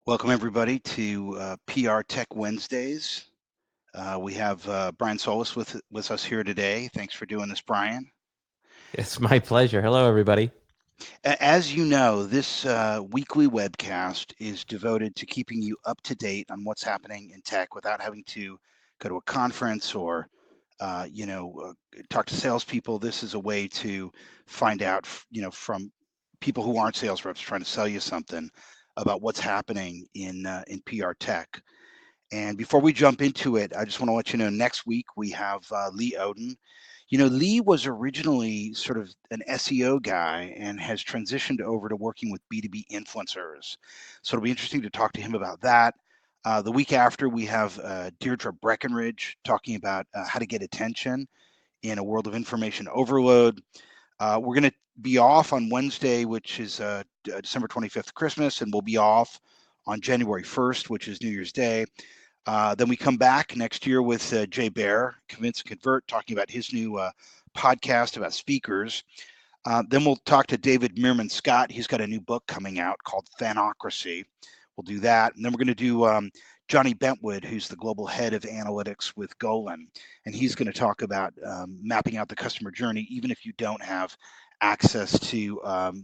Welcome everybody to PR Tech Wednesdays. We have Brian Solis with us here today. Thanks for doing this, Brian. It's my pleasure. Hello, everybody. As you know, this weekly webcast is devoted to keeping you up to date on what's happening in tech without having to go to a conference or talk to salespeople. This is a way to find out, from people who aren't sales reps trying to sell you something about what's happening in PR tech. And before we jump into it, I just want to let you know next week we have Lee Oden. Lee was originally sort of an SEO guy and has transitioned over to working with B2B influencers. So it'll be interesting to talk to him about that. The week after, we have Deirdre Breckenridge talking about how to get attention in a world of information overload. We're going to be off on Wednesday, which is December 25th, Christmas, and we'll be off on January 1st, which is New Year's Day. Then we come back next year with Jay Baer, Convince and Convert, talking about his new podcast about speakers. Then we'll talk to David Meerman Scott. He's got a new book coming out called Fanocracy. We'll do that. And then we're going to do Johnny Bentwood, who's the global head of analytics with Golan. And he's going to talk about mapping out the customer journey, even if you don't have access to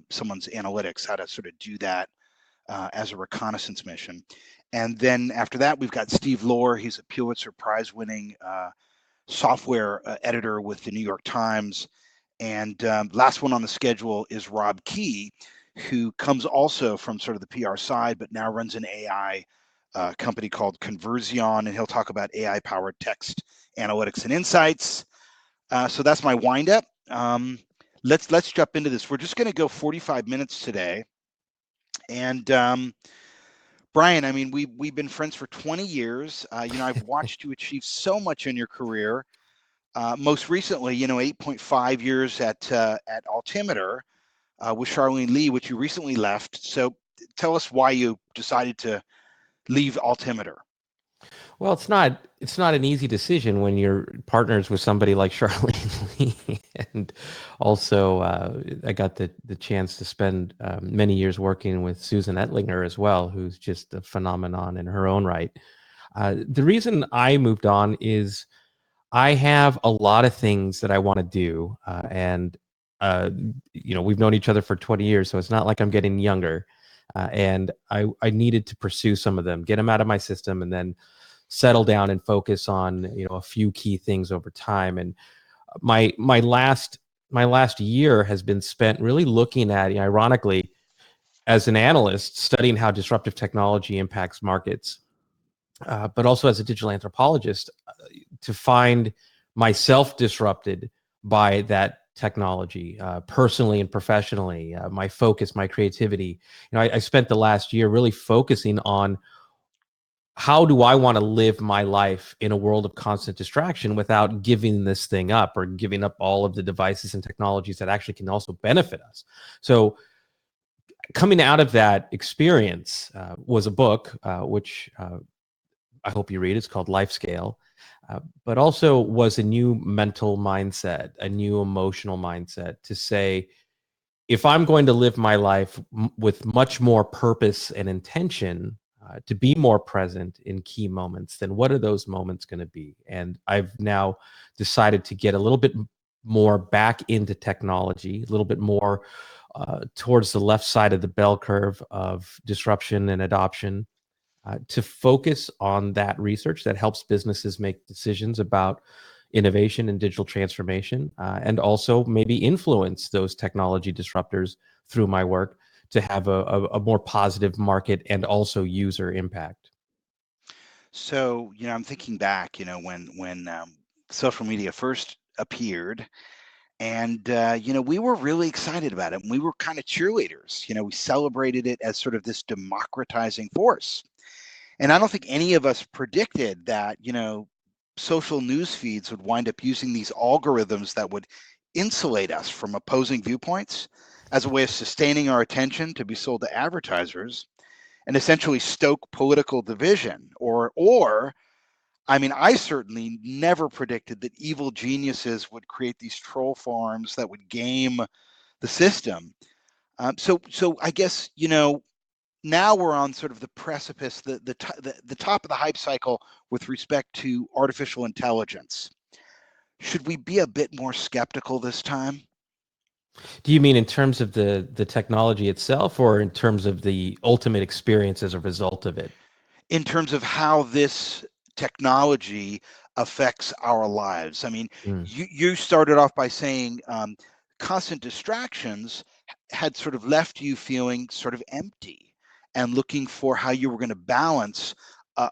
someone's analytics, how to sort of do that as a reconnaissance mission. And then after that, we've got Steve Lohr. He's a Pulitzer Prize winning software editor with the New York Times. And last one on the schedule is Rob Key, who comes also from sort of the PR side, but now runs an AI company called Conversion, and he'll talk about AI-powered text analytics and insights. So that's my windup. Let's jump into this. We're just going to go 45 minutes today. And Brian, I mean, we've been friends for 20 years. I've watched you achieve so much in your career. Most recently, 8.5 years at Altimeter with Charlene Li, which you recently left. So tell us why you decided to leave Altimeter. Well, it's not an easy decision when you're partners with somebody like Charlene Li, and also I got the chance to spend many years working with Susan Ettlinger as well, who's just a phenomenon in her own right. The reason I moved on is I have a lot of things that I want to do, and we've known each other for 20 years, so it's not like I'm getting younger. And I needed to pursue some of them, get them out of my system, and then settle down and focus on a few key things over time. And my last year has been spent really looking at, ironically, as an analyst, studying how disruptive technology impacts markets, but also as a digital anthropologist, to find myself disrupted by that technology, personally and professionally, my focus, my creativity. I spent the last year really focusing on how do I want to live my life in a world of constant distraction without giving this thing up or giving up all of the devices and technologies that actually can also benefit us. So coming out of that experience was a book, which I hope you read. It's called Life Scale. But also was a new mental mindset, a new emotional mindset to say, if I'm going to live my life with much more purpose and intention, to be more present in key moments, then what are those moments going to be? And I've now decided to get a little bit more back into technology, a little bit more towards the left side of the bell curve of disruption and adoption, to focus on that research that helps businesses make decisions about innovation and digital transformation, and also maybe influence those technology disruptors through my work to have a more positive market and also user impact. So, I'm thinking back, when social media first appeared, and we were really excited about it. And we were kind of cheerleaders. We celebrated it as sort of this democratizing force. And I don't think any of us predicted that, social news feeds would wind up using these algorithms that would insulate us from opposing viewpoints as a way of sustaining our attention to be sold to advertisers and essentially stoke political division. Or I mean, I certainly never predicted that evil geniuses would create these troll farms that would game the system. So I guess, now we're on sort of the precipice, the top of the hype cycle with respect to artificial intelligence. Should we be a bit more skeptical this time? Do you mean in terms of the technology itself, or in terms of the ultimate experience as a result of it? In terms of how this technology affects our lives. I mean, Mm. you started off by saying constant distractions had sort of left you feeling sort of empty and looking for how you were going to balance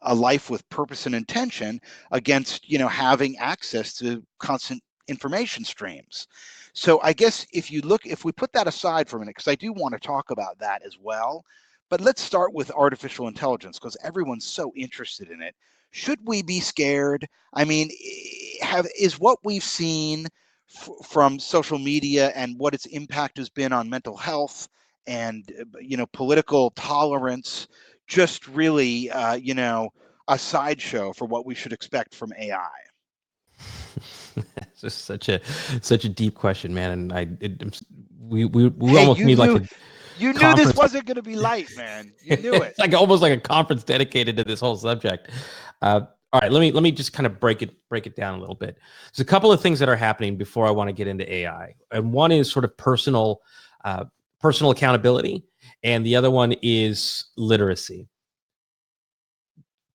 a life with purpose and intention against, having access to constant information streams. So I guess if we put that aside for a minute, because I do want to talk about that as well, but let's start with artificial intelligence because everyone's so interested in it. Should we be scared? I mean, is what we've seen from social media and what its impact has been on mental health and political tolerance just really a sideshow for what we should expect from AI? It's just such a deep question, man. And we Hey, almost need like a you knew this conference. wasn't going to be light, man. You knew it. It's like almost like a conference dedicated to this whole subject. All right, let me just kind of break it down a little bit. There's a couple of things that are happening before I want to get into AI, and one is sort of personal accountability, and the other one is literacy.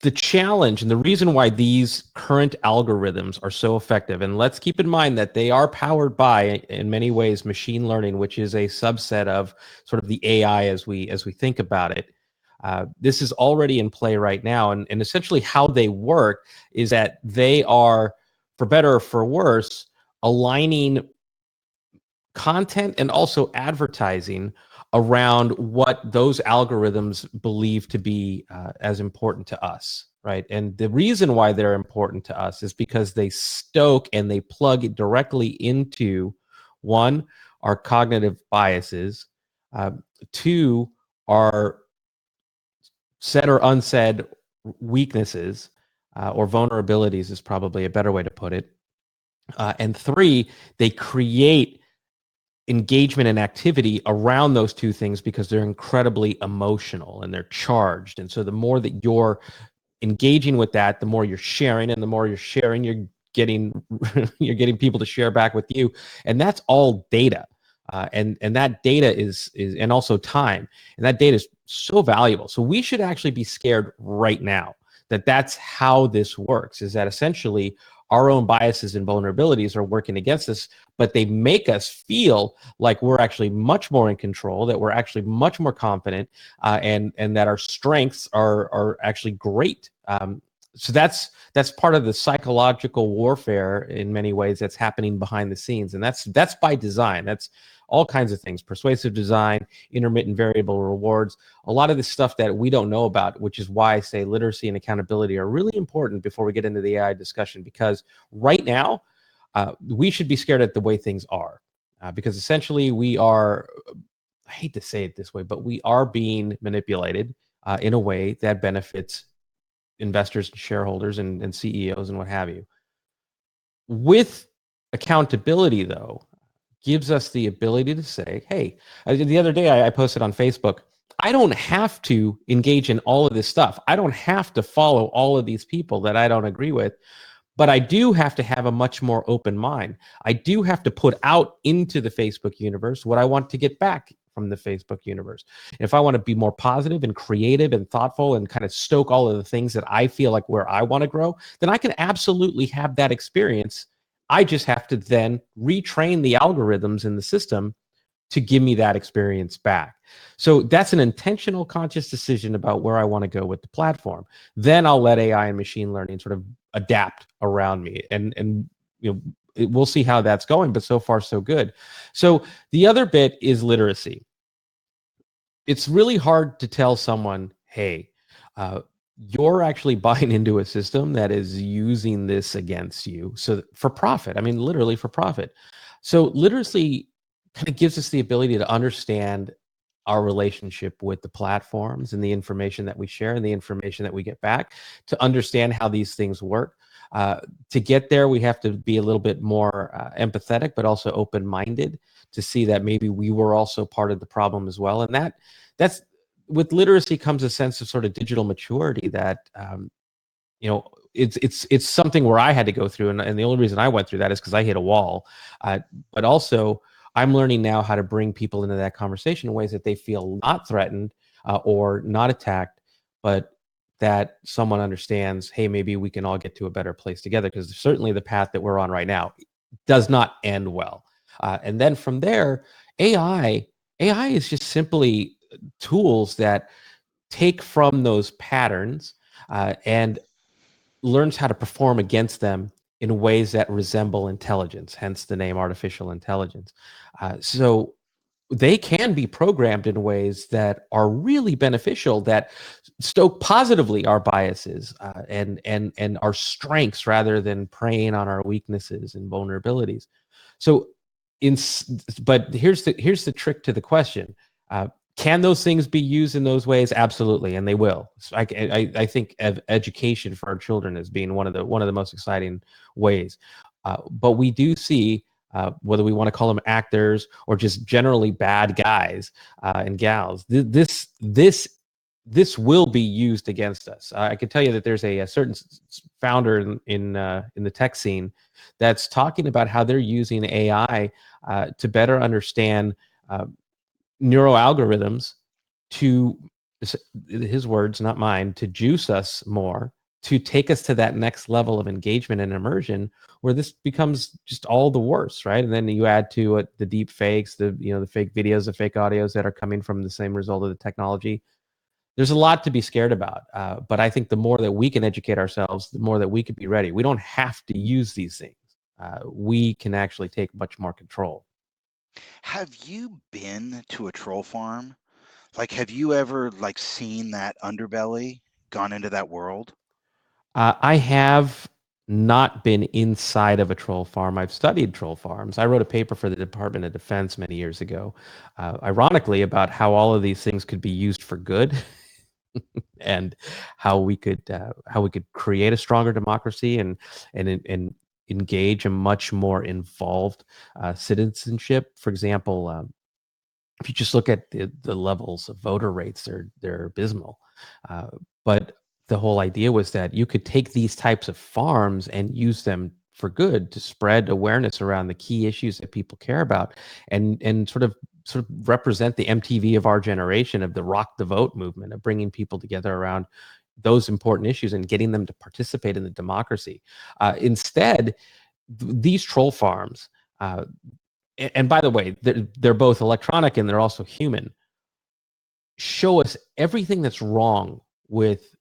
The challenge and the reason why these current algorithms are so effective, and let's keep in mind that they are powered by, in many ways, machine learning, which is a subset of sort of the AI as we think about it. This is already in play right now, and essentially how they work is that they are, for better or for worse, aligning content and also advertising around what those algorithms believe to be as important to us, right? And the reason why they're important to us is because they stoke and they plug it directly into, one, our cognitive biases, two, our said or unsaid weaknesses or vulnerabilities is probably a better way to put it, and three, they create engagement and activity around those two things because they're incredibly emotional and they're charged. And so the more that you're engaging with that, the more you're sharing, and the more you're sharing, you're getting you're getting people to share back with you, and that's all data. And that data is and also time, and that data is so valuable. So we should actually be scared right now that that's how this works, is that essentially our own biases and vulnerabilities are working against us, but they make us feel like we're actually much more in control, that we're actually much more confident, and that our strengths are actually great. So that's part of the psychological warfare in many ways that's happening behind the scenes, and that's by design. That's all kinds of things: persuasive design, intermittent variable rewards, a lot of the stuff that we don't know about, which is why I say literacy and accountability are really important before we get into the AI discussion, because right now we should be scared at the way things are, because essentially we are, I hate to say it this way, but we are being manipulated in a way that benefits investors and shareholders and CEOs and what have you. With accountability, though, gives us the ability to say, hey, the other day I posted on Facebook, I don't have to engage in all of this stuff. I don't have to follow all of these people that I don't agree with, but I do have to have a much more open mind. I do have to put out into the Facebook universe what I want to get back from the Facebook universe. And if I want to be more positive and creative and thoughtful and kind of stoke all of the things that I feel like where I want to grow, then I can absolutely have that experience. I just have to then retrain the algorithms in the system to give me that experience back. So that's an intentional, conscious decision about where I want to go with the platform. Then I'll let AI and machine learning sort of adapt around me, and we'll see how that's going. But so far, so good. So the other bit is literacy. It's really hard to tell someone, hey, you're actually buying into a system that is using this against you, so for profit. I mean, literally for profit. So literacy kind of gives us the ability to understand our relationship with the platforms and the information that we share and the information that we get back, to understand how these things work. To get there, we have to be a little bit more empathetic, but also open-minded, to see that maybe we were also part of the problem as well. And that's with literacy comes a sense of sort of digital maturity that it's something where I had to go through, and the only reason I went through that is because I hit a wall. But also, I'm learning now how to bring people into that conversation in ways that they feel not threatened or not attacked, but that someone understands, hey, maybe we can all get to a better place together, because certainly the path that we're on right now does not end well. And then from there, AI is just simply tools that take from those patterns and learns how to perform against them in ways that resemble intelligence, hence the name artificial intelligence. So they can be programmed in ways that are really beneficial, that stoke positively our biases and our strengths rather than preying on our weaknesses and vulnerabilities. So, but here's the trick to the question. Can those things be used in those ways? Absolutely, and they will. So I think of education for our children as being one of the most exciting ways. But we do see, whether we want to call them actors or just generally bad guys and gals, this will be used against us. I can tell you that there's a certain founder in the tech scene that's talking about how they're using AI to better understand neural algorithms to, his words, not mine, to juice us more, to take us to that next level of engagement and immersion where this becomes just all the worse, right? And then you add to it the deep fakes, the fake videos, the fake audios that are coming from the same result of the technology. There's a lot to be scared about, but I think the more that we can educate ourselves, the more that we can be ready. We don't have to use these things. We can actually take much more control. Have you been to a troll farm? Like, have you ever like seen that underbelly, gone into that world? I have not been inside of a troll farm. I've studied troll farms. I wrote a paper for the Department of Defense many years ago, ironically, about how all of these things could be used for good, and how we could create a stronger democracy and engage a much more involved citizenship. For example, if you just look at the levels of voter rates, they're abysmal. But the whole idea was that you could take these types of farms and use them for good to spread awareness around the key issues that people care about, and sort of represent the MTV of our generation, of the Rock the Vote movement, of bringing people together around those important issues and getting them to participate in the democracy. Instead, these troll farms, and by the way, they're both electronic and they're also human, show us everything that's wrong with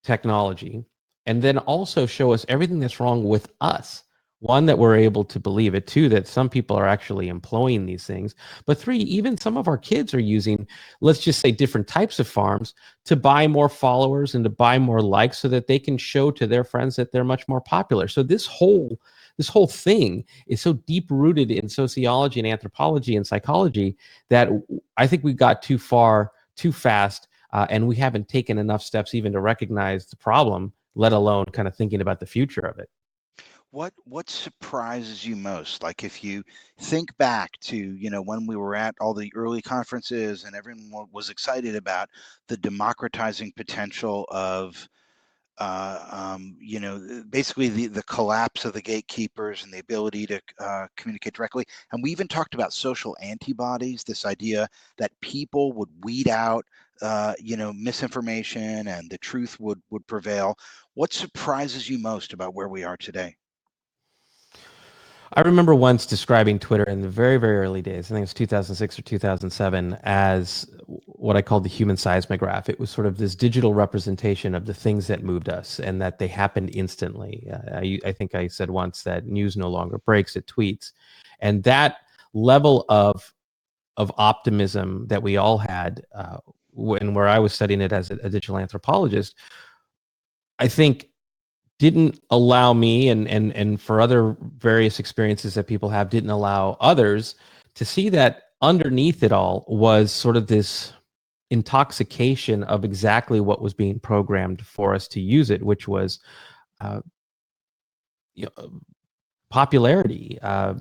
technology, and then also show us everything that's wrong with us. One, that we're able to believe it. Two, that some people are actually employing these things. But three, even some of our kids are using, let's just say, different types of farms to buy more followers and to buy more likes so that they can show to their friends that they're much more popular. So this whole thing is so deep rooted in sociology and anthropology and psychology that I think we got too far too fast, and we haven't taken enough steps even to recognize the problem, let alone kind of thinking about the future of it. What surprises you most? Like, if you think back to, when we were at all the early conferences and everyone was excited about the democratizing potential of basically the collapse of the gatekeepers and the ability to communicate directly. And we even talked about social antibodies, this idea that people would weed out, misinformation and the truth would prevail. What surprises you most about where we are today? I remember once describing Twitter in the very, very early days, I think it's 2006 or 2007, as what I called the human seismograph. It was sort of this digital representation of the things that moved us and that they happened instantly. I think I said once that news no longer breaks, it tweets. And that level of optimism that we all had, where I was studying it as a digital anthropologist, I think didn't allow me, and for other various experiences that people have, didn't allow others to see that underneath it all was sort of this intoxication of exactly what was being programmed for us to use it, which was uh, popularity,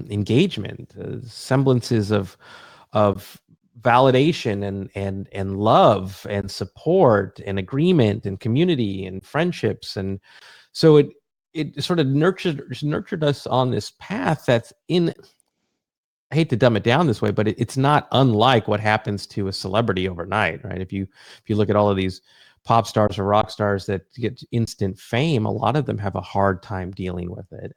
engagement, semblances of validation and love and support and agreement and community and friendships. And so it sort of nurtured us on this path that's in, I hate to dumb it down this way, but it's not unlike what happens to a celebrity overnight, right? If you look at all of these pop stars or rock stars that get instant fame, a lot of them have a hard time dealing with it.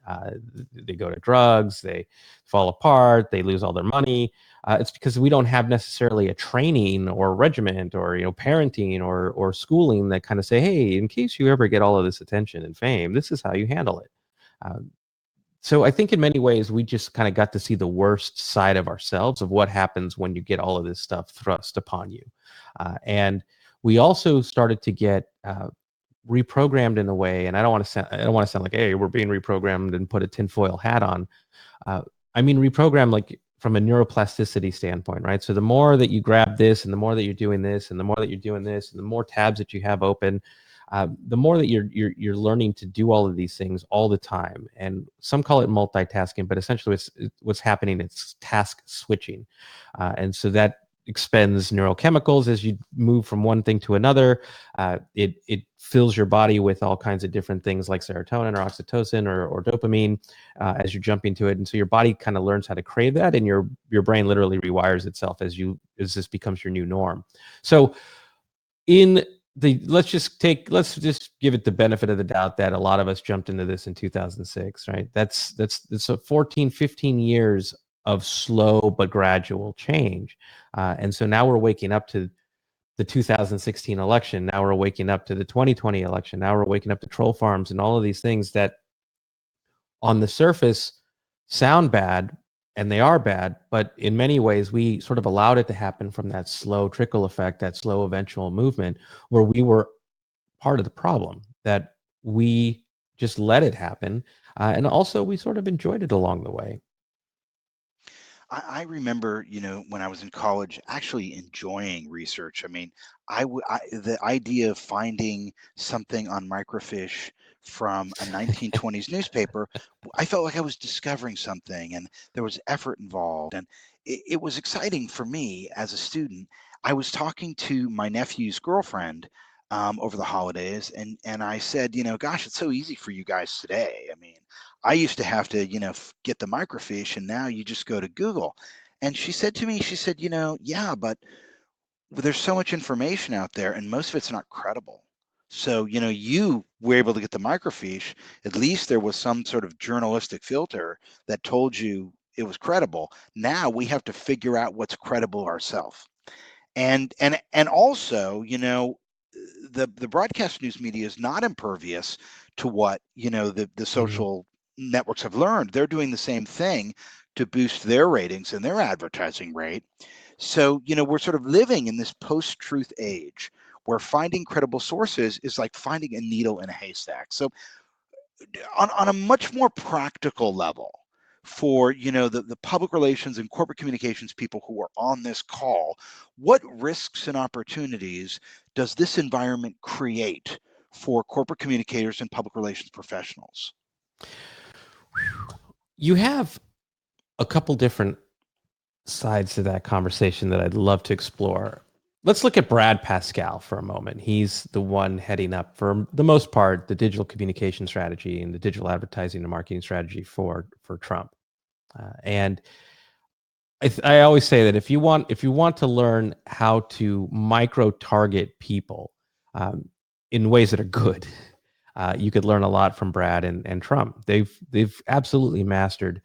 They go to drugs, they fall apart, they lose all their money. It's because we don't have necessarily a training or regiment or parenting or schooling that kind of say, hey, in case you ever get all of this attention and fame, this is how you handle it. So I think in many ways, we just kind of got to see the worst side of ourselves, of what happens when you get all of this stuff thrust upon you. And we also started to get reprogrammed in a way, and I don't want to sound like, hey, we're being reprogrammed and put a tinfoil hat on. I mean, reprogrammed like from a neuroplasticity standpoint, right? So the more that you grab this, and the more that you're doing this, and the more that you're doing this, and the more tabs that you have open, the more that you're learning to do all of these things all the time. And some call it multitasking, but essentially what's happening, it's task switching. And so that expends neurochemicals as you move from one thing to another. It fills your body with all kinds of different things like serotonin or oxytocin or dopamine as you're jumping to it. And so your body kind of learns how to crave that, and your brain literally rewires itself as this becomes your new norm. So let's just give it the benefit of the doubt that a lot of us jumped into this in 2006, right? That's a 14, 15 years of slow but gradual change. And so now we're waking up to the 2016 election. Now we're waking up to the 2020 election. Now we're waking up to troll farms and all of these things that on the surface sound bad, and they are bad, but in many ways, we sort of allowed it to happen from that slow trickle effect, that slow eventual movement, where we were part of the problem, that we just let it happen. And also we sort of enjoyed it along the way. I remember, when I was in college, actually enjoying research. I mean, the idea of finding something on microfiche from a 1920s newspaper, I felt like I was discovering something, and there was effort involved, and it was exciting for me as a student. I was talking to my nephew's girlfriend over the holidays, and I said, gosh, it's so easy for you guys today. I mean, I used to have to, get the microfiche, and now you just go to Google. And she said to me, she said, yeah, but there's so much information out there, and most of it's not credible. So, you were able to get the microfiche. At least there was some sort of journalistic filter that told you it was credible. Now we have to figure out what's credible ourselves. And also, the broadcast news media is not impervious to what the social networks have learned. They're doing the same thing to boost their ratings and their advertising rate. So we're sort of living in this post-truth age where finding credible sources is like finding a needle in a haystack. So on a much more practical level, for the public relations and corporate communications people who are on this call, what risks and opportunities does this environment create for corporate communicators and public relations professionals? You have a couple different sides to that conversation that I'd love to explore. Let's look at Brad Pascal for a moment. He's the one heading up, for the most part, the digital communication strategy and the digital advertising and marketing strategy for Trump. And I always say that if you want to learn how to micro target people in ways that are good, you could learn a lot from Brad and Trump. They've absolutely mastered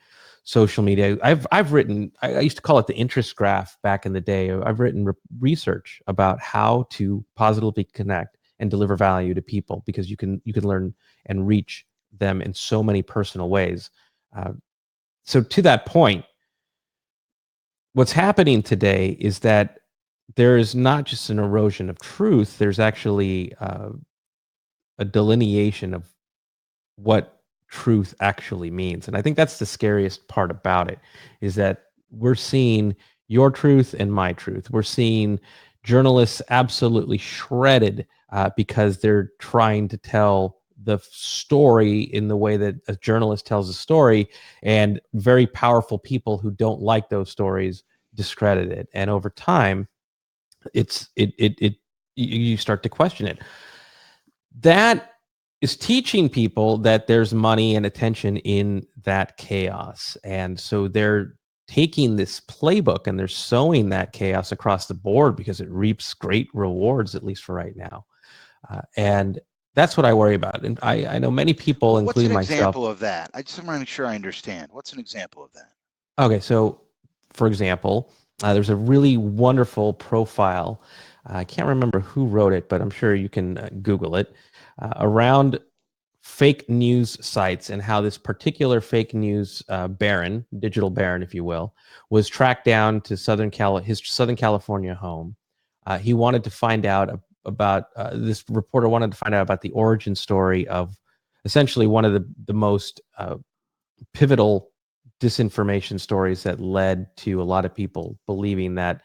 social media. I've written, I used to call it the interest graph back in the day. I've written research about how to positively connect and deliver value to people, because you can learn and reach them in so many personal ways. So to that point, what's happening today is that there is not just an erosion of truth, there's actually a delineation of what truth actually means. And I think that's the scariest part about it, is that we're seeing your truth and my truth. We're seeing journalists absolutely shredded because they're trying to tell the story in the way that a journalist tells a story, and very powerful people who don't like those stories discredit it. And over time, you start to question it. That is teaching people that there's money and attention in that chaos. And so they're taking this playbook and they're sowing that chaos across the board because it reaps great rewards, at least for right now. And that's what I worry about. And I know many people, including myself. What's an example of that? I just want to make sure I understand. What's an example of that? Okay, so for example, there's a really wonderful profile. I can't remember who wrote it, but I'm sure you can Google it, around fake news sites and how this particular fake news baron, digital baron, if you will, was tracked down to his Southern California home. He wanted to find out about, this reporter wanted to find out about the origin story of essentially one of the most pivotal disinformation stories that led to a lot of people believing that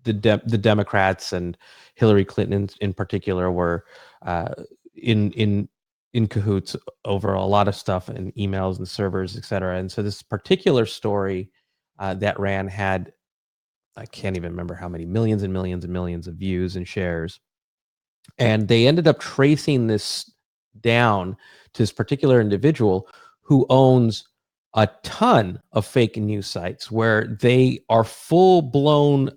the Democrats and Hillary Clinton in particular were in cahoots over a lot of stuff and emails and servers, et cetera. And so this particular story that ran had, I can't even remember how many, millions and millions and millions of views and shares. And they ended up tracing this down to this particular individual who owns a ton of fake news sites where they are full-blown,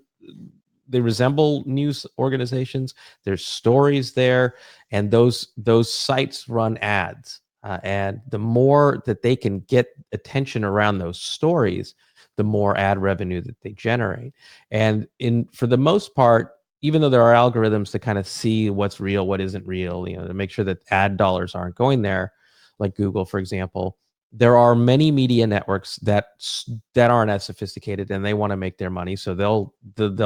they resemble news organizations. There's stories there, and those sites run ads. And the more that they can get attention around those stories, the more ad revenue that they generate. And for the most part, even though there are algorithms to kind of see what's real, what isn't real, to make sure that ad dollars aren't going there, like Google, for example, there are many media networks that aren't as sophisticated, and they want to make their money, so they'll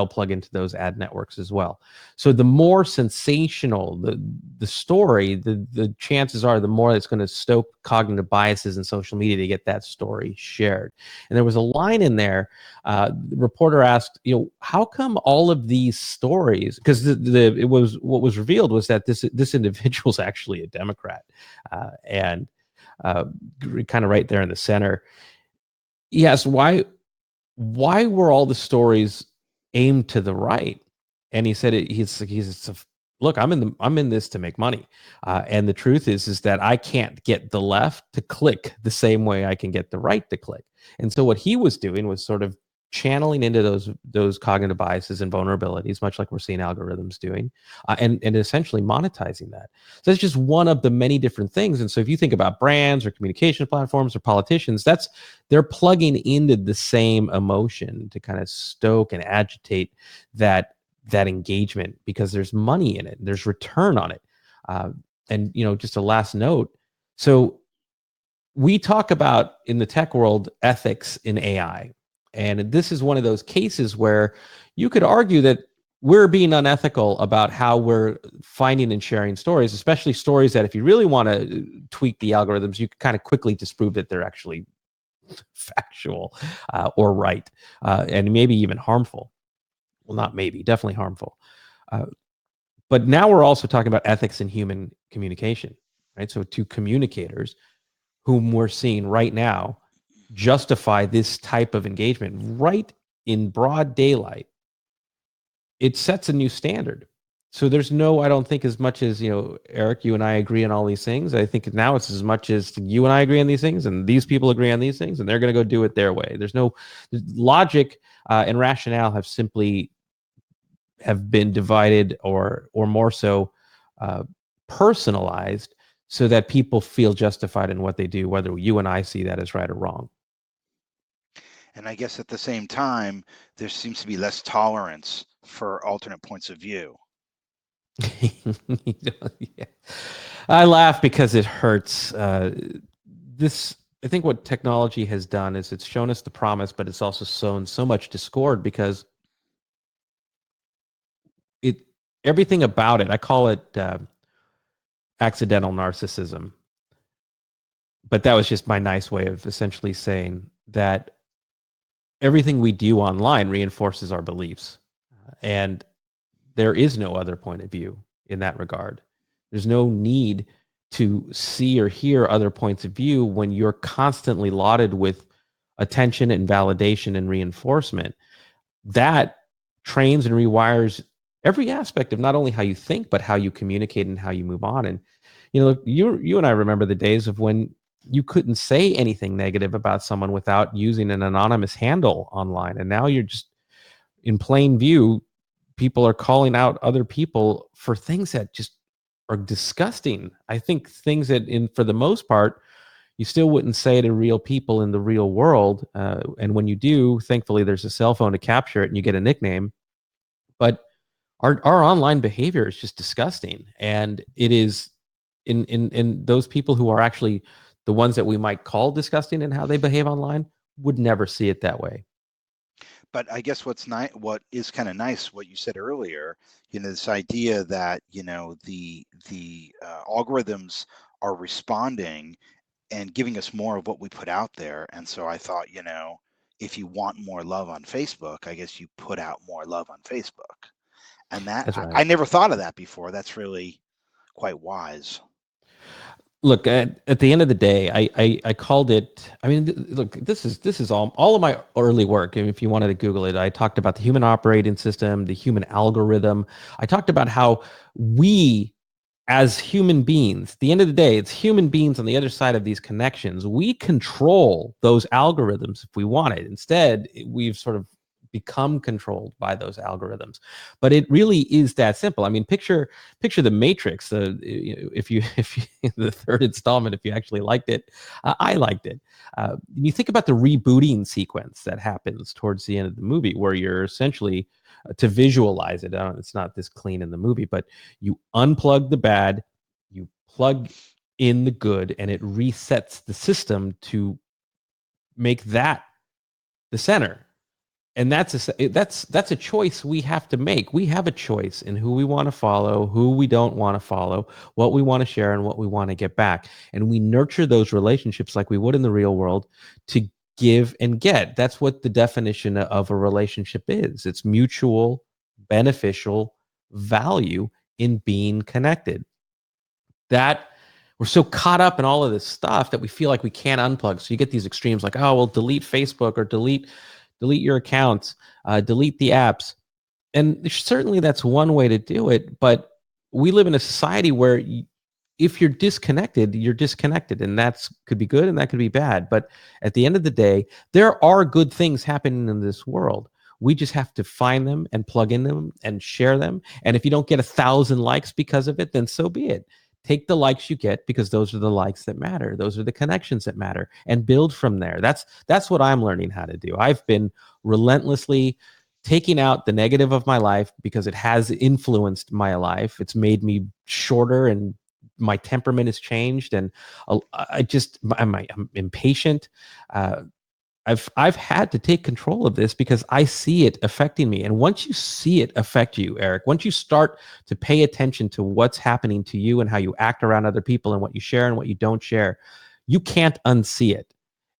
plug into those ad networks as well. So the more sensational the story, the chances are the more it's going to stoke cognitive biases in social media to get that story shared. And there was a line in there. The reporter asked, how come all of these stories? Because what was revealed was that this individual is actually a Democrat, and kind of right there in the center. He asked, why were all the stories aimed to the right? And he said, look, I'm in this to make money, and the truth is that I can't get the left to click the same way I can get the right to click. And so what he was doing was sort of channeling into those cognitive biases and vulnerabilities, much like we're seeing algorithms doing, and essentially monetizing that. So that's just one of the many different things. And so if you think about brands or communication platforms or politicians, they're plugging into the same emotion to kind of stoke and agitate that engagement because there's money in it, there's return on it. And just a last note. So we talk about in the tech world ethics in AI. And this is one of those cases where you could argue that we're being unethical about how we're finding and sharing stories, especially stories that if you really want to tweak the algorithms, you can kind of quickly disprove that they're actually factual or right, and maybe even harmful. Well, not maybe, definitely harmful. But now we're also talking about ethics in human communication, right? So to communicators whom we're seeing right now justify this type of engagement right in broad daylight, it sets a new standard. So there's I don't think as much as, Eric, you and I agree on all these things. I think now it's as much as you and I agree on these things and these people agree on these things and they're going to go do it their way. There's no logic and rationale have been divided or more so personalized so that people feel justified in what they do, whether you and I see that as right or wrong. And I guess at the same time, there seems to be less tolerance for alternate points of view. Yeah. I laugh because it hurts. I think what technology has done is it's shown us the promise, but it's also sown so much discord because everything about it, I call it accidental narcissism. But that was just my nice way of essentially saying that everything we do online reinforces our beliefs. And there is no other point of view in that regard. There's no need to see or hear other points of view when you're constantly lauded with attention and validation and reinforcement, that trains and rewires every aspect of not only how you think, but how you communicate and how you move on. And, you and I remember the days of when you couldn't say anything negative about someone without using an anonymous handle online. And now you're just in plain view, people are calling out other people for things that just are disgusting. I think things that, for the most part, you still wouldn't say to real people in the real world. And when you do, thankfully, there's a cell phone to capture it and you get a nickname. But our online behavior is just disgusting. And it is in those people who are actually the ones that we might call disgusting in how they behave online would never see it that way. But I guess what is kind of nice, what you said earlier, this idea that, the algorithms are responding and giving us more of what we put out there. And so I thought, if you want more love on Facebook, I guess you put out more love on Facebook. And that, Right. I never thought of that before. That's really quite wise. Look, at the end of the day, I called it. I mean, look, this is all of my early work. And if you wanted to Google it, I talked about the human operating system, the human algorithm. I talked about how we, as human beings, at the end of the day, it's human beings on the other side of these connections. We control those algorithms if we want it. Instead, we've sort of become controlled by those algorithms. But it really is that simple. I mean, picture the Matrix. If you the third installment, if you actually liked it, I liked it. You think about the rebooting sequence that happens towards the end of the movie, where you're essentially to visualize it. It's not this clean in the movie, but you unplug the bad, you plug in the good, and it resets the system to make that the center. And that's a choice we have to make. We have a choice in who we want to follow, who we don't want to follow, what we want to share, and what we want to get back. And we nurture those relationships like we would in the real world to give and get. That's what the definition of a relationship is. It's mutual, beneficial value in being connected. That we're so caught up in all of this stuff that we feel like we can't unplug. So you get these extremes like, oh, well, delete Facebook or delete your accounts, delete the apps. And certainly that's one way to do it. But we live in a society where if you're disconnected, you're disconnected. And that could be good and that could be bad. But at the end of the day, there are good things happening in this world. We just have to find them and plug in them and share them. And if you don't get 1,000 likes because of it, then so be it. Take the likes you get because those are the likes that matter. Those are the connections that matter, and build from there. That's what I'm learning how to do. I've been relentlessly taking out the negative of my life because it has influenced my life. It's made me shorter and my temperament has changed. And I'm impatient. I've had to take control of this because I see it affecting me. And once you see it affect you, Eric, once you start to pay attention to what's happening to you and how you act around other people and what you share and what you don't share, you can't unsee it.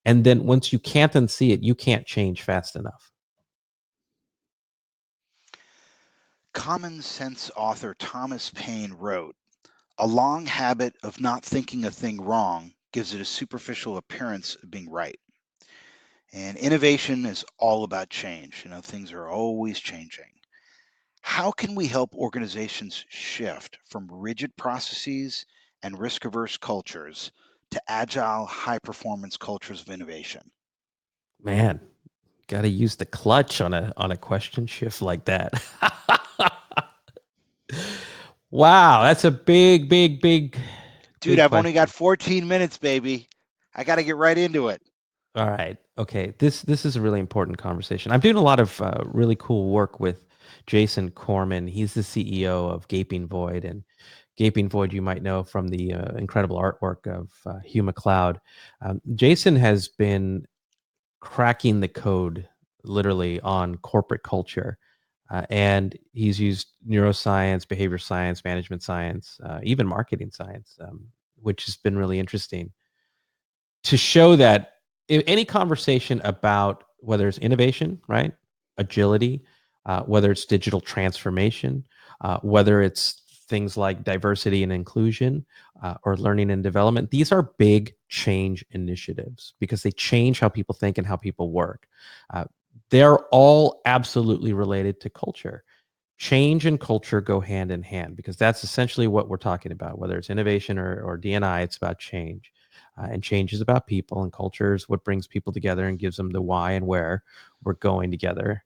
And then once you can't unsee it, you can't change fast enough. Common Sense author Thomas Paine wrote, "A long habit of not thinking a thing wrong gives it a superficial appearance of being right." And innovation is all about change. Things are always changing. How can we help organizations shift from rigid processes and risk-averse cultures to agile, high-performance cultures of innovation? Man, got to use the clutch on a question shift like that. Wow, that's a big Dude, I've only question. got 14 minutes, baby. I got to get right into it. All right. Okay. This is a really important conversation. I'm doing a lot of really cool work with Jason Corman. He's the CEO of Gaping Void, and Gaping Void you might know from the incredible artwork of Hugh MacLeod. Jason has been cracking the code literally on corporate culture. And he's used neuroscience, behavior science, management science, even marketing science, which has been really interesting to show that in any conversation about whether it's innovation, right, agility, whether it's digital transformation, whether it's things like diversity and inclusion or learning and development. These are big change initiatives because they change how people think and how people work. They're all absolutely related to culture. Change and culture go hand in hand because that's essentially what we're talking about. Whether it's innovation or D&I, it's about change. And change is about people, and culture is what brings people together and gives them the why and where we're going together.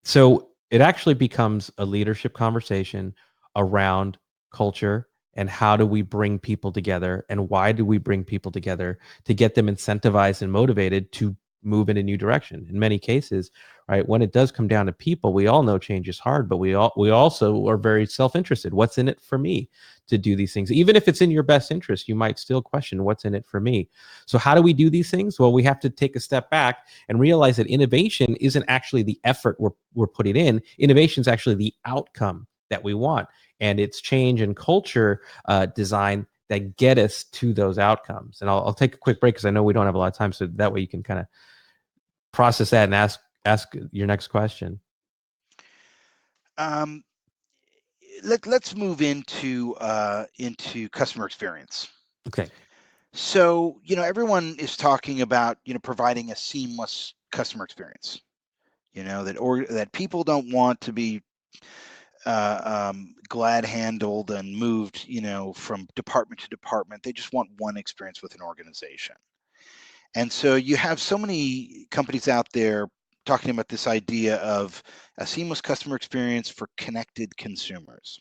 So it actually becomes a leadership conversation around culture and how do we bring people together and why do we bring people together to get them incentivized and motivated to move in a new direction. In many cases, right, when it does come down to people, we all know change is hard, but we also are very self-interested. What's in it for me to do these things? Even if it's in your best interest, you might still question what's in it for me. So how do we do these things? Well, we have to take a step back and realize that innovation isn't actually the effort we're putting in. Innovation is actually the outcome that we want. And it's change and culture design that get us to those outcomes. And I'll take a quick break because I know we don't have a lot of time. So that way you can kind of process that and ask your next question. Let's move into customer experience. Okay. So, everyone is talking about, providing a seamless customer experience. That people don't want to be glad handled and moved, from department to department. They just want one experience with an organization. And so you have so many companies out there talking about this idea of a seamless customer experience for connected consumers.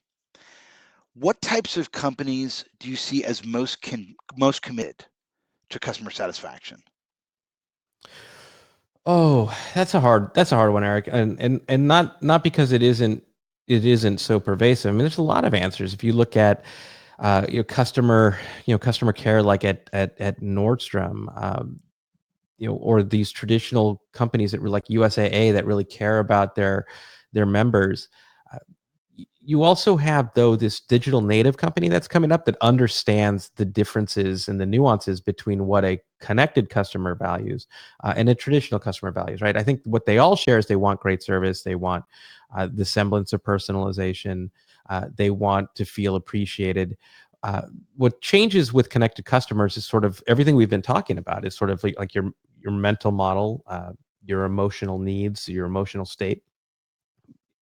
What types of companies do you see as most committed to customer satisfaction? Oh, that's a hard one, Eric, and not because it isn't so pervasive. I mean, there's a lot of answers. If you look at your customer care, like at Nordstrom, or these traditional companies that were like USAA that really care about their members. You also have, though, this digital native company that's coming up that understands the differences and the nuances between what a connected customer values and a traditional customer values, right? I think what they all share is they want great service. They want the semblance of personalization. They want to feel appreciated. What changes with connected customers is sort of everything we've been talking about is sort of like your mental model, your emotional needs, your emotional state.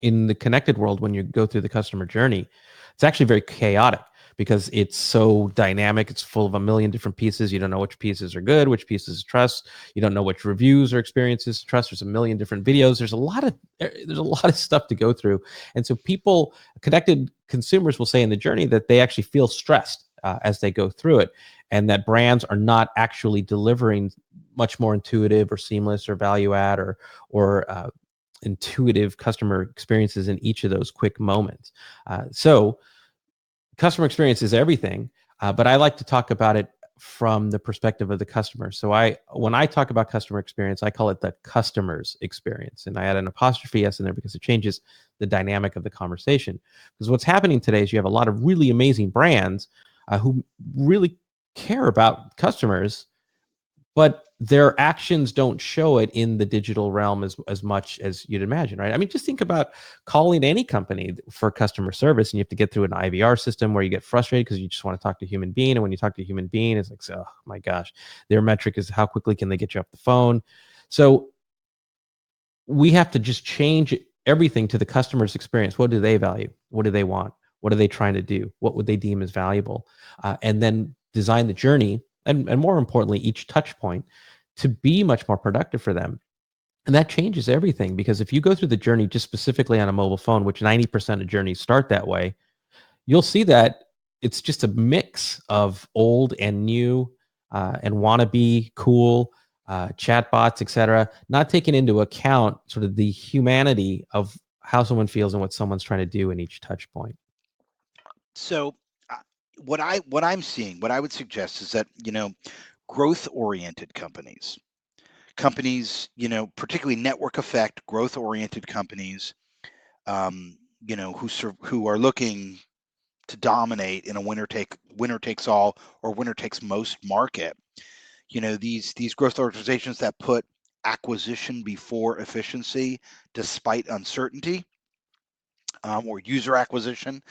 In the connected world, when you go through the customer journey, it's actually very chaotic because it's so dynamic. It's full of a million different pieces. You don't know which pieces are good, which pieces to trust. You don't know which reviews or experiences to trust. There's a million different videos. There's a lot of stuff to go through. And so connected consumers will say in the journey that they actually feel stressed as they go through it, and that brands are not actually delivering much more intuitive or seamless or value add or intuitive customer experiences in each of those quick moments. So customer experience is everything, but I like to talk about it from the perspective of the customer. So when I talk about customer experience, I call it the customer's experience. And I add an apostrophe S in there because it changes the dynamic of the conversation. Because what's happening today is you have a lot of really amazing brands who really care about customers, but their actions don't show it in the digital realm as much as you'd imagine, right? I mean, just think about calling any company for customer service, and you have to get through an IVR system where you get frustrated because you just want to talk to a human being. And when you talk to a human being, it's like, oh my gosh, their metric is how quickly can they get you off the phone. So we have to just change everything to the customer's experience. What do they value? What do they want? What are they trying to do? What would they deem as valuable? And then design the journey, and more importantly, each touch point to be much more productive for them. And that changes everything, because if you go through the journey just specifically on a mobile phone, which 90% of journeys start that way, you'll see that it's just a mix of old and new and wannabe cool chatbots, etc., not taking into account sort of the humanity of how someone feels and what someone's trying to do in each touch point. So what I'm seeing, what I would suggest is that, growth-oriented companies, particularly network effect, growth-oriented companies, who are looking to dominate in a winner takes all or winner takes most market. These growth organizations that put acquisition before efficiency despite uncertainty. or user acquisition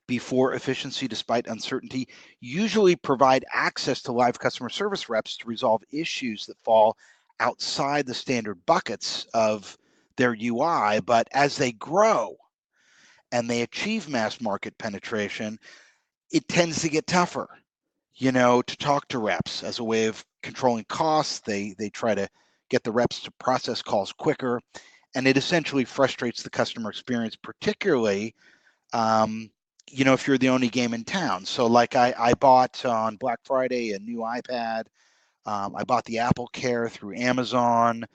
before efficiency despite uncertainty, usually provide access to live customer service reps to resolve issues that fall outside the standard buckets of their UI. But as they grow and they achieve mass market penetration, it tends to get tougher, to talk to reps as a way of controlling costs. They try to get the reps to process calls quicker, and it essentially frustrates the customer experience, particularly if you're the only game in town. So like I bought on Black Friday a new iPad. I bought the Apple Care through Amazon.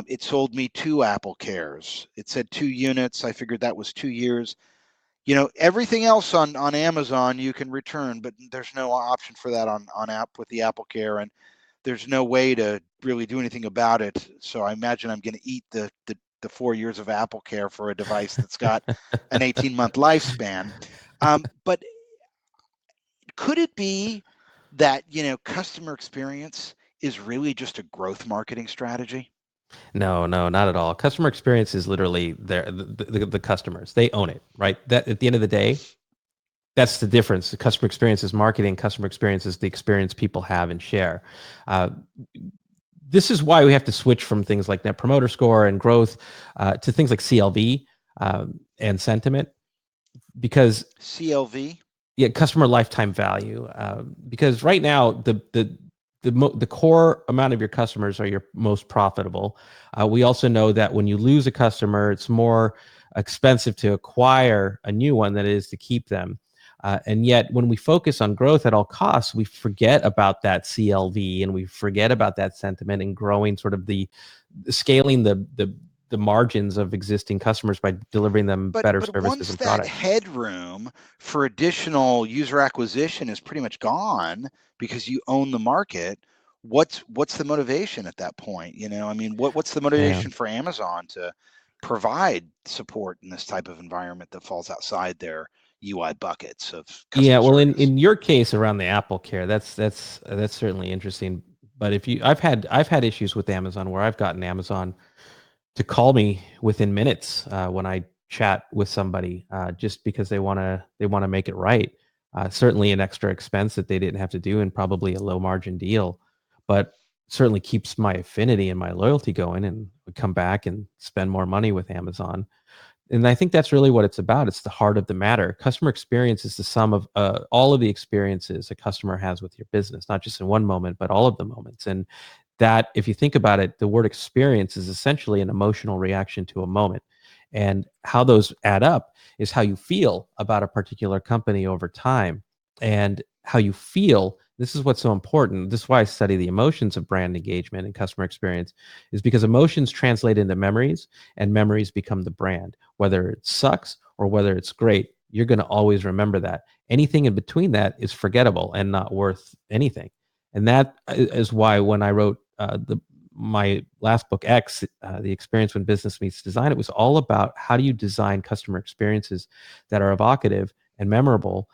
It sold me 2 Apple Cares. It said 2 units. I figured that was 2 years. Everything else on Amazon you can return, but there's no option for that on app with the Apple Care, and there's no way to really do anything about it. So I imagine I'm going to eat the 4 years of Apple Care for a device that's got an 18-month lifespan. But could it be that customer experience is really just a growth marketing strategy? No, not at all. Customer experience is literally the customers. They own it, right? That at the end of the day, that's the difference. The customer experience is marketing. Customer experience is the experience people have and share. This is why we have to switch from things like Net Promoter Score and growth to things like CLV and sentiment, because CLV? Yeah, customer lifetime value. Because right now, the core amount of your customers are your most profitable. We also know that when you lose a customer, it's more expensive to acquire a new one than it is to keep them. And yet, when we focus on growth at all costs, we forget about that CLV and we forget about that sentiment and growing sort of the scaling the margins of existing customers by delivering them better services once and that products. headroom for additional user acquisition is pretty much gone because you own the market, what's the motivation at that point? What's the motivation for Amazon to provide support in this type of environment that falls outside their UI buckets of customer service? In your case around the Apple Care, that's certainly interesting. But I've had issues with Amazon where I've gotten Amazon to call me within minutes when I chat with somebody, just because they want to make it right. Certainly an extra expense that they didn't have to do, and probably a low margin deal, but certainly keeps my affinity and my loyalty going, and would come back and spend more money with Amazon. And I think that's really what it's about. It's the heart of the matter. Customer experience is the sum of all of the experiences a customer has with your business, not just in one moment, but all of the moments. And that, if you think about it, the word experience is essentially an emotional reaction to a moment. And how those add up is how you feel about a particular company over time. And how you feel, this is what's so important. This is why I study the emotions of brand engagement and customer experience, is because emotions translate into memories, and memories become the brand. Whether it sucks or whether it's great, you're going to always remember that. Anything in between that is forgettable and not worth anything. And that is why when I wrote my last book, X, The Experience When Business Meets Design, it was all about how do you design customer experiences that are evocative and memorable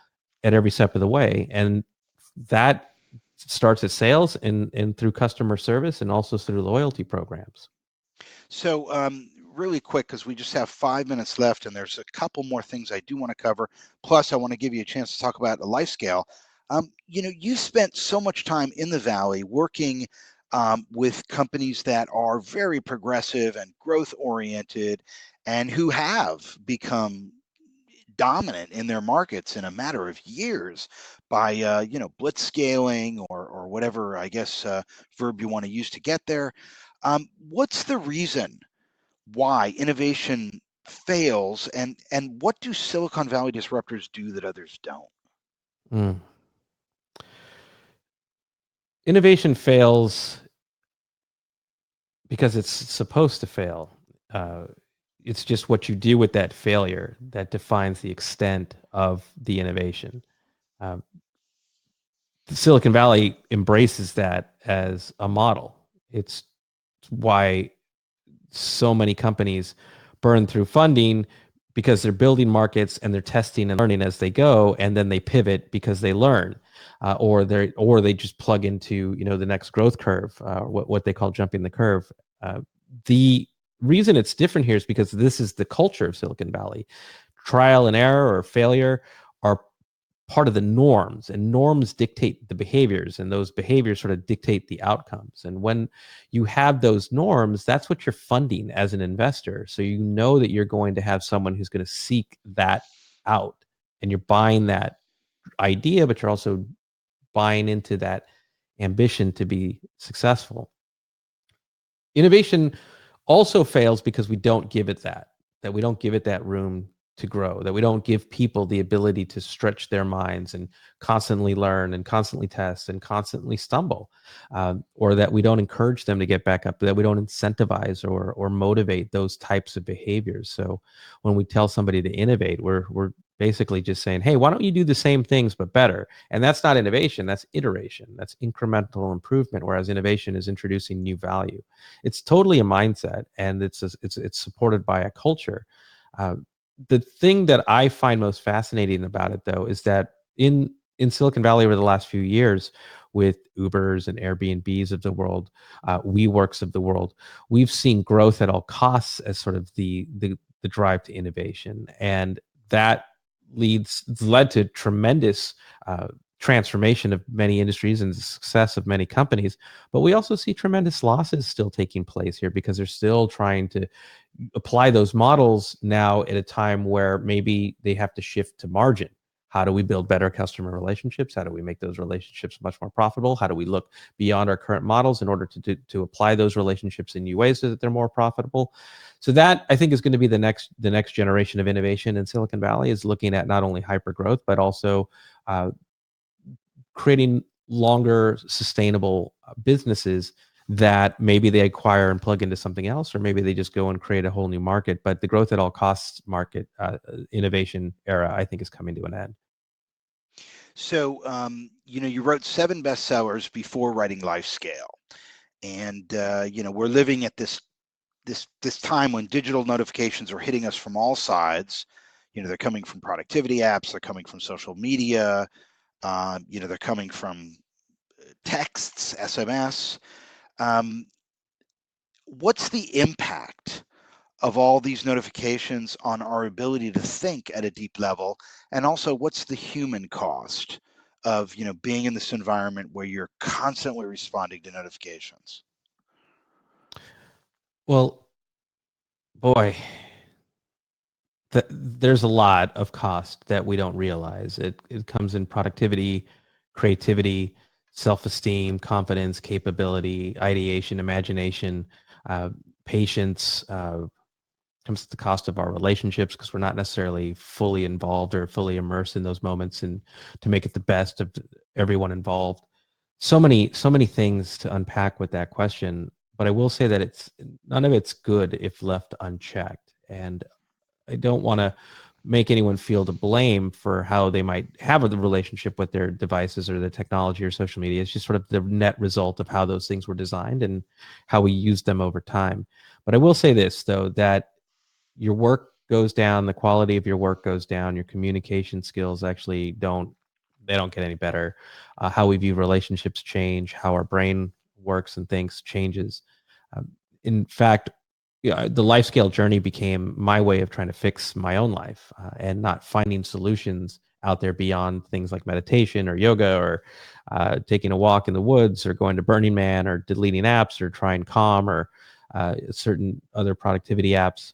at every step of the way. And that starts at sales and through customer service, and also through loyalty programs. So really quick, because we just have 5 minutes left and there's a couple more things I do want to cover. Plus, I want to give you a chance to talk about a life scale. You spent so much time in the Valley working with companies that are very progressive and growth oriented and who have become dominant in their markets in a matter of years by blitz scaling or whatever, I guess, verb you want to use to get there. What's the reason why innovation fails, and what do Silicon Valley disruptors do that others don't? Innovation fails because it's supposed to fail. It's just what you do with that failure that defines the extent of the innovation. Silicon Valley embraces that as a model. It's why so many companies burn through funding, because they're building markets and they're testing and learning as they go, and then they pivot because they learn, or they just plug into the next growth curve, what they call jumping the curve. The reason it's different here is because this is the culture of Silicon Valley. trial and error or failure are part of the norms, and norms dictate the behaviors, and those behaviors sort of dictate the outcomes. And when you have those norms, that's what you're funding as an investor. So you know that you're going to have someone who's going to seek that out, and you're buying that idea, but you're also buying into that ambition to be successful. Innovation also fails because we don't give it that we don't give it that room to grow, that we don't give people the ability to stretch their minds and constantly learn and constantly test and constantly stumble, or that we don't encourage them to get back up, that we don't incentivize or motivate those types of behaviors. So when we tell somebody to innovate, we're basically just saying, hey, why don't you do the same things but better? And that's not innovation, that's iteration, that's incremental improvement, whereas innovation is introducing new value. It's totally a mindset, and it's supported by a culture. The thing that I find most fascinating about it, though, is that in Silicon Valley over the last few years, with Ubers and Airbnbs of the world, WeWorks of the world, we've seen growth at all costs as sort of the drive to innovation, and that led to tremendous transformation of many industries and the success of many companies. But we also see tremendous losses still taking place here, because they're still trying to apply those models now at a time where maybe they have to shift to margin. How do we build better customer relationships? How do we make those relationships much more profitable? How do we look beyond our current models in order to apply those relationships in new ways so that they're more profitable? So that, I think, is going to be the next generation of innovation in Silicon Valley, is looking at not only hyper growth, but also creating longer sustainable businesses that maybe they acquire and plug into something else, or maybe they just go and create a whole new market. But the growth at all costs market innovation era, I think, is coming to an end. So, you wrote 7 bestsellers before writing Life Scale, and we're living at this time when digital notifications are hitting us from all sides. They're coming from productivity apps, they're coming from social media, they're coming from texts, SMS. What's the impact of all these notifications on our ability to think at a deep level? And also, what's the human cost of being in this environment where you're constantly responding to notifications? Well, boy, there's a lot of cost that we don't realize. It comes in productivity, creativity, self-esteem, confidence, capability, ideation, imagination, patience. Comes at the cost of our relationships, because we're not necessarily fully involved or fully immersed in those moments, and to make it the best of everyone involved. So many things to unpack with that question. But I will say that none of it's good if left unchecked. And I don't want to make anyone feel to blame for how they might have a relationship with their devices or the technology or social media. It's just sort of the net result of how those things were designed and how we use them over time. But I will say this, though, that your work goes down, the quality of your work goes down, your communication skills actually don't get any better. How we view relationships change, how our brain works and thinks changes. In fact, the life scale journey became my way of trying to fix my own life, and not finding solutions out there beyond things like meditation or yoga or taking a walk in the woods or going to Burning Man or deleting apps or trying Calm or certain other productivity apps.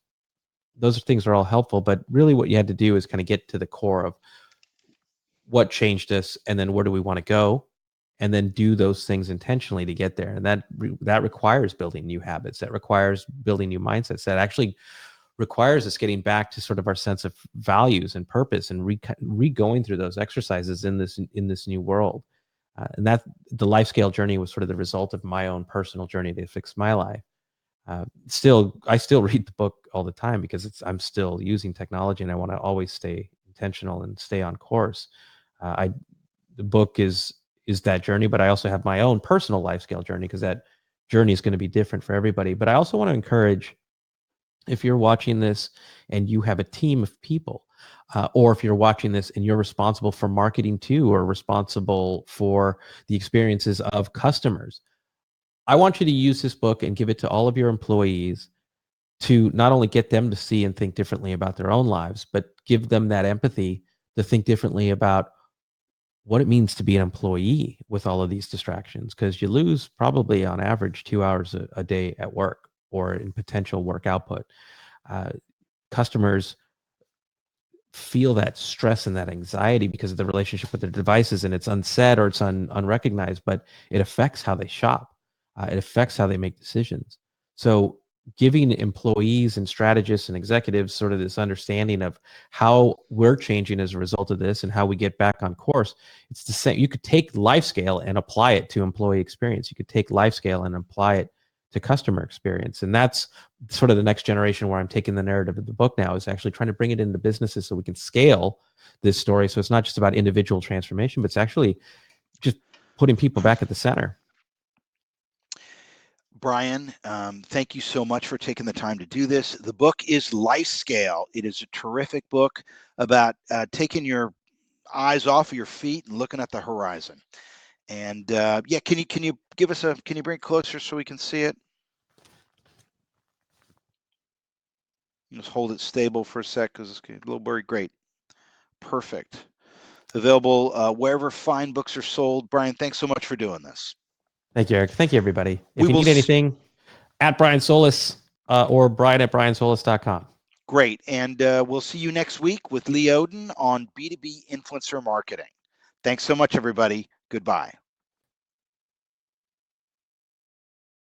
Those things are all helpful, but really what you had to do is kind of get to the core of what changed us, and then where do we want to go, and then do those things intentionally to get there. And that requires building new habits, that requires building new mindsets, that actually requires us getting back to sort of our sense of values and purpose, and re-going through those exercises in this new world. And that the life scale journey was sort of the result of my own personal journey to fix my life. I still read the book all the time, because I'm still using technology, and I want to always stay intentional and stay on course. The book is that journey, but I also have my own personal life scale journey, because that journey is going to be different for everybody. But I also want to encourage, if you're watching this and you have a team of people, or if you're watching this and you're responsible for marketing too, or responsible for the experiences of customers, I want you to use this book and give it to all of your employees to not only get them to see and think differently about their own lives, but give them that empathy to think differently about what it means to be an employee with all of these distractions. Because you lose probably on average 2 hours a day at work or in potential work output. Customers feel that stress and that anxiety because of the relationship with their devices, and it's unsaid or it's unrecognized, but it affects how they shop. It affects how they make decisions. So giving employees and strategists and executives sort of this understanding of how we're changing as a result of this and how we get back on course. It's the same. You could take LifeScale and apply it to employee experience. You could take LifeScale and apply it to customer experience. And that's sort of the next generation where I'm taking the narrative of the book now, is actually trying to bring it into businesses so we can scale this story. So it's not just about individual transformation, but it's actually just putting people back at the center. Brian, thank you so much for taking the time to do this. The book is LifeScale. It is a terrific book about taking your eyes off of your feet and looking at the horizon. And yeah, can you give us can you bring it closer so we can see it? Just hold it stable for a sec because it's a little blurry. Great. Perfect. Available wherever fine books are sold. Brian, thanks so much for doing this. Thank you, Eric. Thank you, everybody. If you need anything, at Brian Solis or brian@briansolis.com. Great. And we'll see you next week with Lee Oden on B2B influencer marketing. Thanks so much, everybody. Goodbye.